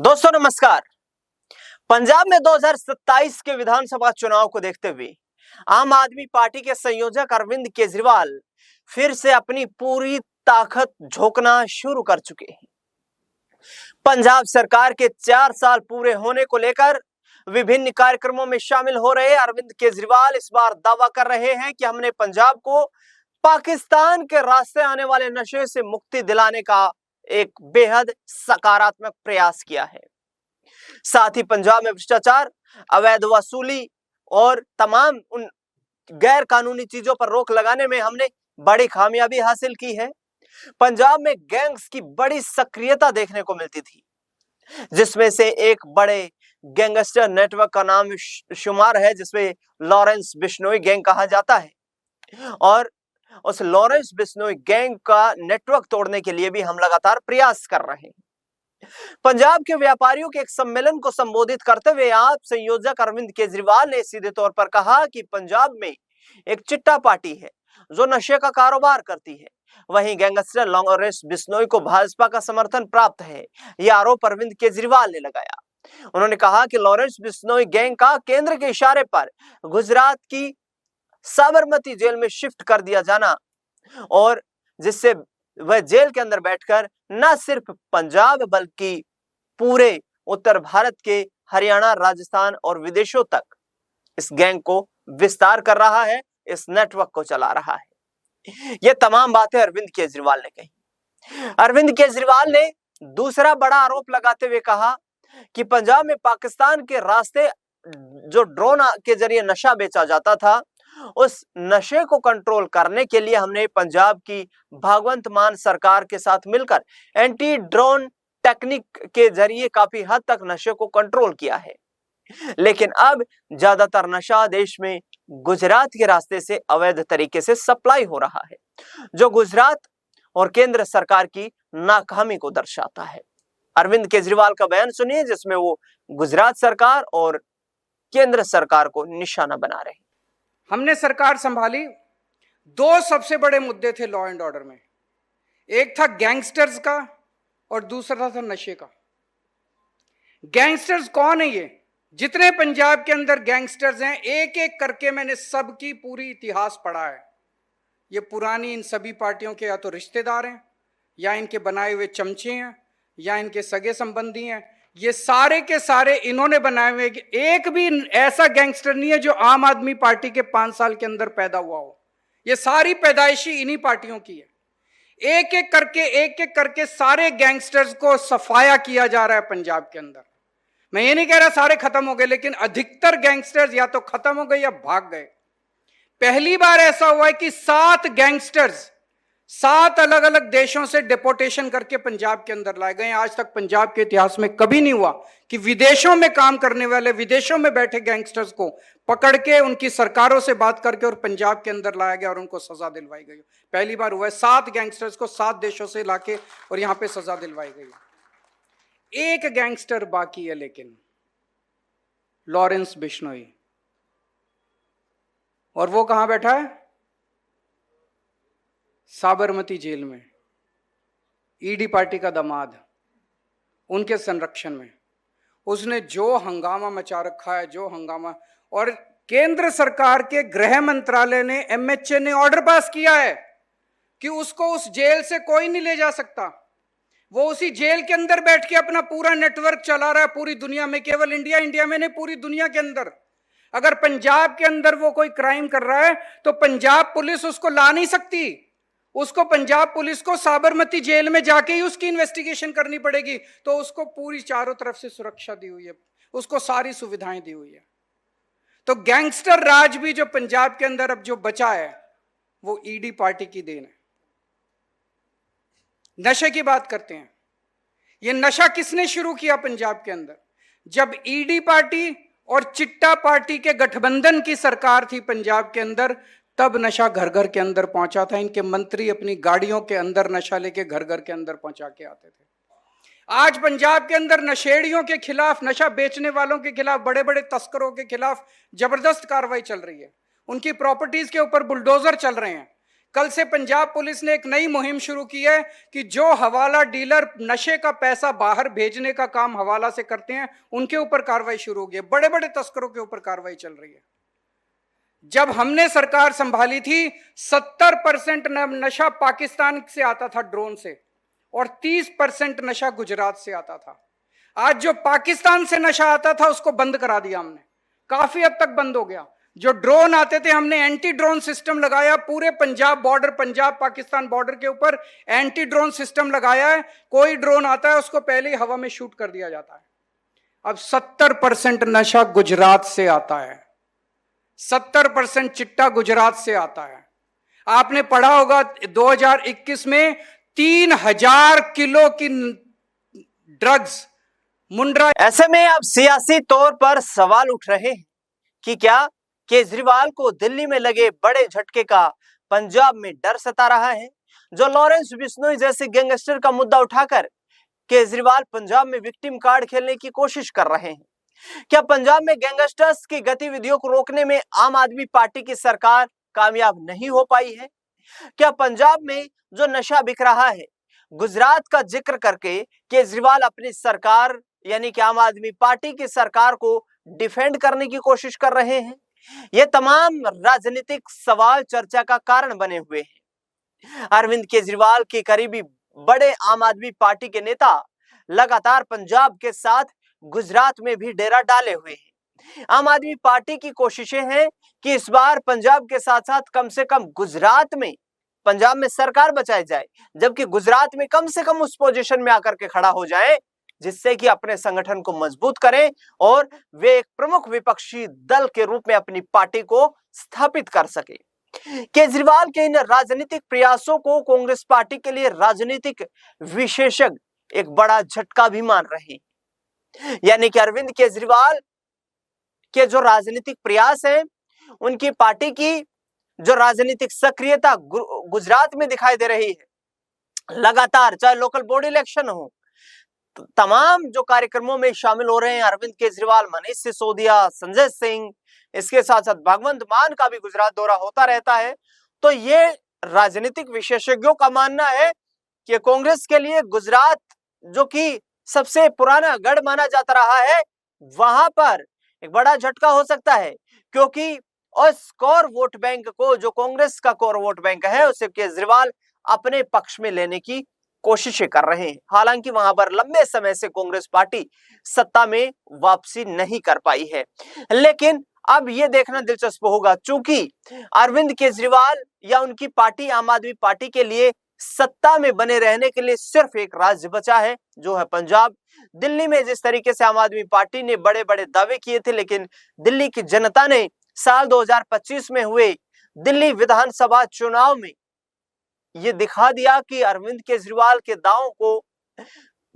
दोस्तों नमस्कार। पंजाब में 2027 के विधानसभा चुनाव को देखते हुए आम आदमी पार्टी के संयोजक अरविंद केजरीवाल फिर से अपनी पूरी ताकत झोंकना शुरू कर चुके हैं। पंजाब सरकार के 4 साल पूरे होने को लेकर विभिन्न कार्यक्रमों में शामिल हो रहे अरविंद केजरीवाल इस बार दावा कर रहे हैं कि हमने पंजाब को पाकिस्तान के रास्ते आने वाले नशे से मुक्ति दिलाने का एक बेहद सकारात्मक प्रयास किया है। साथ ही पंजाब में भ्रष्टाचार, अवैध वसूली और तमाम उन गैर कानूनी चीजों पर रोक लगाने में हमने बड़ी कामयाबी हासिल की है। पंजाब में गैंग्स की बड़ी सक्रियता देखने को मिलती थी, जिसमें से एक बड़े गैंगस्टर नेटवर्क का नाम शुमार है, जिसमें लॉरेंस बिश्नोई गैंग कहा जाता है। और उस लॉरेंस बिश्नोई गैंग का नेटवर्क तोड़ने के लिए भी हम लगातार प्रयास कर रहे हैं। पंजाब के व्यापारियों के एक सम्मेलन को संबोधित करते हुए आप संयोजक अरविंद केजरीवाल ने सीधे तौर पर कहा कि पंजाब में एक चिट्टा पार्टी है जो नशे का कारोबार करती है, वहीं गैंगस्टर लॉरेंस बिश्नोई को भाजपा का समर्थन प्राप्त है। यह आरोप अरविंद केजरीवाल ने लगाया। उन्होंने कहा कि लॉरेंस बिश्नोई गैंग का केंद्र के इशारे पर गुजरात की साबरमती जेल में शिफ्ट कर दिया जाना और जिससे वह जेल के अंदर बैठकर न सिर्फ पंजाब बल्कि पूरे उत्तर भारत के हरियाणा, राजस्थान और विदेशों तक इस गैंग को विस्तार कर रहा है, इस नेटवर्क को चला रहा है। ये तमाम बातें अरविंद केजरीवाल ने कही। अरविंद केजरीवाल ने दूसरा बड़ा आरोप लगाते हुए कहा कि पंजाब में पाकिस्तान के रास्ते जो ड्रोन के जरिए नशा बेचा जाता था, उस नशे को कंट्रोल करने के लिए हमने पंजाब की भगवंत मान सरकार के साथ मिलकर एंटी ड्रोन टेक्निक के जरिए काफी हद तक नशे को कंट्रोल किया है। लेकिन अब ज्यादातर नशा देश में गुजरात के रास्ते से अवैध तरीके से सप्लाई हो रहा है, जो गुजरात और केंद्र सरकार की नाकामी को दर्शाता है। अरविंद केजरीवाल का बयान सुनिए, जिसमें वो गुजरात सरकार और केंद्र सरकार को निशाना बना रहे हैं। हमने सरकार संभाली, दो सबसे बड़े मुद्दे थे लॉ एंड ऑर्डर में। एक था गैंगस्टर्स का और दूसरा था नशे का। गैंगस्टर्स कौन है? ये जितने पंजाब के अंदर गैंगस्टर्स हैं, एक एक करके मैंने सबकी पूरी इतिहास पढ़ा है। ये पुरानी इन सभी पार्टियों के या तो रिश्तेदार हैं, या इनके बनाए हुए चमचे हैं, या इनके सगे संबंधी हैं। ये सारे के सारे इन्होंने बनाए हुए। एक भी ऐसा गैंगस्टर नहीं है जो आम आदमी पार्टी के 5 साल के अंदर पैदा हुआ हो। ये सारी पैदाइशी इन्हीं पार्टियों की है। एक एक करके सारे गैंगस्टर्स को सफाया किया जा रहा है पंजाब के अंदर। मैं ये नहीं कह रहा सारे खत्म हो गए, लेकिन अधिकतर गैंगस्टर्स या तो खत्म हो गए या भाग गए। पहली बार ऐसा हुआ है कि 7 गैंगस्टर्स 7 अलग अलग देशों से डिपोटेशन करके पंजाब के अंदर लाए गए। आज तक पंजाब के इतिहास में कभी नहीं हुआ कि विदेशों में काम करने वाले, विदेशों में बैठे गैंगस्टर्स को पकड़ के उनकी सरकारों से बात करके और पंजाब के अंदर लाया गया और उनको सजा दिलवाई गई। पहली बार हुआ है 7 गैंगस्टर्स को 7 देशों से लाके और यहां पे सजा दिलवाई गई। एक गैंगस्टर बाकी है, लेकिन लॉरेंस बिश्नोई। और वो कहां बैठा है? साबरमती जेल में। ईडी पार्टी का दामाद, उनके संरक्षण में। उसने जो हंगामा मचा रखा है, जो हंगामा। और केंद्र सरकार के गृह मंत्रालय ने, एमएचए ने ऑर्डर पास किया है कि उसको उस जेल से कोई नहीं ले जा सकता। वो उसी जेल के अंदर बैठ के अपना पूरा नेटवर्क चला रहा है पूरी दुनिया में। केवल इंडिया में नहीं, पूरी दुनिया के अंदर। अगर पंजाब के अंदर वो कोई क्राइम कर रहा है तो पंजाब पुलिस उसको ला नहीं सकती। उसको पंजाब पुलिस को साबरमती जेल में जाके ही उसकी इन्वेस्टिगेशन करनी पड़ेगी। तो उसको पूरी चारों तरफ से सुरक्षा दी हुई है, उसको सारी सुविधाएं दी हुई है। तो गैंगस्टर राज भी जो पंजाब के अंदर अब जो बचा है, वो ईडी पार्टी की देन है। नशे की बात करते हैं। ये नशा किसने शुरू किया पंजाब के अंदर? जब ईडी पार्टी और चिट्टा पार्टी के गठबंधन की सरकार थी पंजाब के अंदर, तब नशा घर घर के अंदर पहुंचा था। इनके मंत्री अपनी गाड़ियों के अंदर नशा लेके घर घर के अंदर पहुंचा के आते थे। आज पंजाब के अंदर नशेड़ियों के खिलाफ, नशा बेचने वालों के खिलाफ, बड़े बड़े तस्करों के खिलाफ जबरदस्त कार्रवाई चल रही है। उनकी प्रॉपर्टीज के ऊपर बुलडोजर चल रहे हैं। कल से पंजाब पुलिस ने एक नई मुहिम शुरू की है कि जो हवाला डीलर नशे का पैसा बाहर भेजने का काम हवाला से करते हैं, उनके ऊपर कार्रवाई शुरू होगी। बड़े बड़े तस्करों के ऊपर कार्रवाई चल रही है। जब हमने सरकार संभाली थी, 70% नशा पाकिस्तान से आता था ड्रोन से, और 30% नशा गुजरात से आता था। आज जो पाकिस्तान से नशा आता था उसको बंद करा दिया हमने, काफी हद तक बंद हो गया। जो ड्रोन आते थे, हमने एंटी ड्रोन सिस्टम लगाया, पूरे पंजाब बॉर्डर, पंजाब पाकिस्तान बॉर्डर के ऊपर एंटी ड्रोन सिस्टम लगाया है। कोई ड्रोन आता है उसको पहले ही हवा में शूट कर दिया जाता है। अब 70% नशा गुजरात से आता है, 70% चिट्टा गुजरात से आता है। आपने पढ़ा होगा 2021 में 3000 किलो की ड्रग्स मुंड्रा। ऐसे में अब सियासी तौर पर सवाल उठ रहे हैं कि क्या केजरीवाल को दिल्ली में लगे बड़े झटके का पंजाब में डर सता रहा है। जो लॉरेंस बिश्नोई जैसे गैंगस्टर का मुद्दा उठाकर केजरीवाल पंजाब में विक्टिम कार्ड खेलने की कोशिश कर रहे हैं। क्या पंजाब में गैंगस्टर्स की गतिविधियों को रोकने में आम आदमी पार्टी की सरकार कामयाब नहीं हो पाई है? क्या पंजाब में जो नशा बिक रहा है, गुजरात का जिक्र करके केजरीवाल अपनी सरकार यानी कि आम आदमी पार्टी की सरकार को डिफेंड करने की कोशिश कर रहे हैं? ये तमाम राजनीतिक सवाल चर्चा का कारण बने हुए हैं। अरविंद केजरीवाल के करीबी बड़े आम आदमी पार्टी के नेता लगातार पंजाब के साथ गुजरात में भी डेरा डाले हुए हैं। आम आदमी पार्टी की कोशिशें हैं कि इस बार पंजाब के साथ साथ कम से कम गुजरात में, पंजाब में सरकार बचाई जाए, जबकि गुजरात में कम से कम उस पोजीशन में आकर के खड़ा हो जाए जिससे कि अपने संगठन को मजबूत करें और वे एक प्रमुख विपक्षी दल के रूप में अपनी पार्टी को स्थापित कर सके। केजरीवाल के इन राजनीतिक प्रयासों को कांग्रेस पार्टी के लिए राजनीतिक विशेषज्ञ एक बड़ा झटका भी मान रहे हैं। यानी कि अरविंद केजरीवाल के जो राजनीतिक प्रयास हैं, उनकी पार्टी की जो राजनीतिक सक्रियता गुजरात में दिखाई दे रही है, लगातार चाहे लोकल बॉडी इलेक्शन हो, तमाम जो कार्यक्रमों में शामिल हो रहे हैं अरविंद केजरीवाल, मनीष सिसोदिया, संजय सिंह, इसके साथ साथ भगवंत मान का भी गुजरात दौरा होता रहता है। तो ये राजनीतिक विशेषज्ञों का मानना है कि कांग्रेस के लिए गुजरात, जो कि सबसे पुराना गढ़ माना जाता रहा है, वहां पर एक बड़ा झटका हो सकता है, क्योंकि उस कोर वोट बैंक को, जो कांग्रेस का कोर वोट बैंक है, उसे केजरीवाल अपने पक्ष में लेने की कोशिशें कर रहे हैं। हालांकि वहां पर लंबे समय से कांग्रेस पार्टी सत्ता में वापसी नहीं कर पाई है। लेकिन अब यह देखना दिलचस्प होगा, चूंकि अरविंद केजरीवाल या उनकी पार्टी आम आदमी पार्टी के लिए सत्ता में बने रहने के लिए सिर्फ एक राज्य बचा है, जो है पंजाब। दिल्ली में जिस तरीके से आम आदमी पार्टी ने बड़े बड़े दावे किए थे, लेकिन दिल्ली की जनता ने साल 2025 में हुए दिल्ली विधानसभा चुनाव में ये दिखा दिया कि अरविंद केजरीवाल के दावों को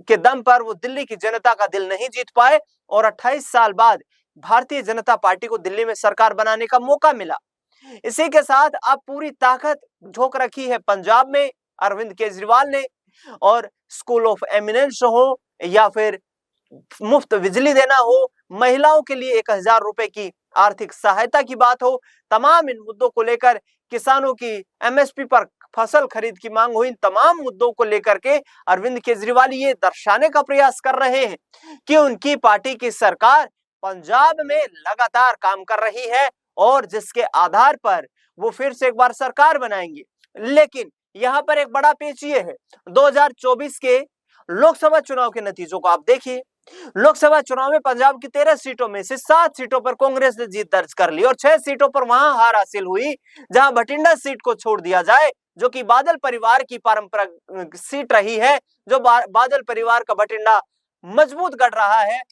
के दम पर वो दिल्ली की जनता का दिल नहीं जीत पाए, और 28 साल बाद भारतीय जनता पार्टी को दिल्ली में सरकार बनाने का मौका मिला। इसी के साथ अब पूरी ताकत झोंक रखी है पंजाब में अरविंद केजरीवाल ने, और स्कूल ऑफ एमिनेंस हो या फिर मुफ्त बिजली देना हो, महिलाओं के लिए 1000 रुपए की आर्थिक सहायता की बात हो, तमाम इन मुद्दों को लेकर, किसानों की एमएसपी पर फसल खरीद की मांग हुई, इन तमाम मुद्दों को लेकर के अरविंद केजरीवाल ये दर्शाने का प्रयास कर रहे हैं कि उनकी पार्टी की सरकार पंजाब में लगातार काम कर रही है, और जिसके आधार पर वो फिर से एक बार सरकार बनाएंगे। लेकिन यहाँ पर एक बड़ा पेच ये है, 2024 के लोकसभा चुनाव के नतीजों को आप देखिए। लोकसभा चुनाव में पंजाब की 13 सीटों में से 7 सीटों पर कांग्रेस ने जीत दर्ज कर ली, और 6 सीटों पर वहां हार हासिल हुई, जहां भटिंडा सीट को छोड़ दिया जाए, जो कि बादल परिवार की पारंपरिक सीट रही है, जो बादल परिवार का भटिंडा मजबूत गढ़ रहा है,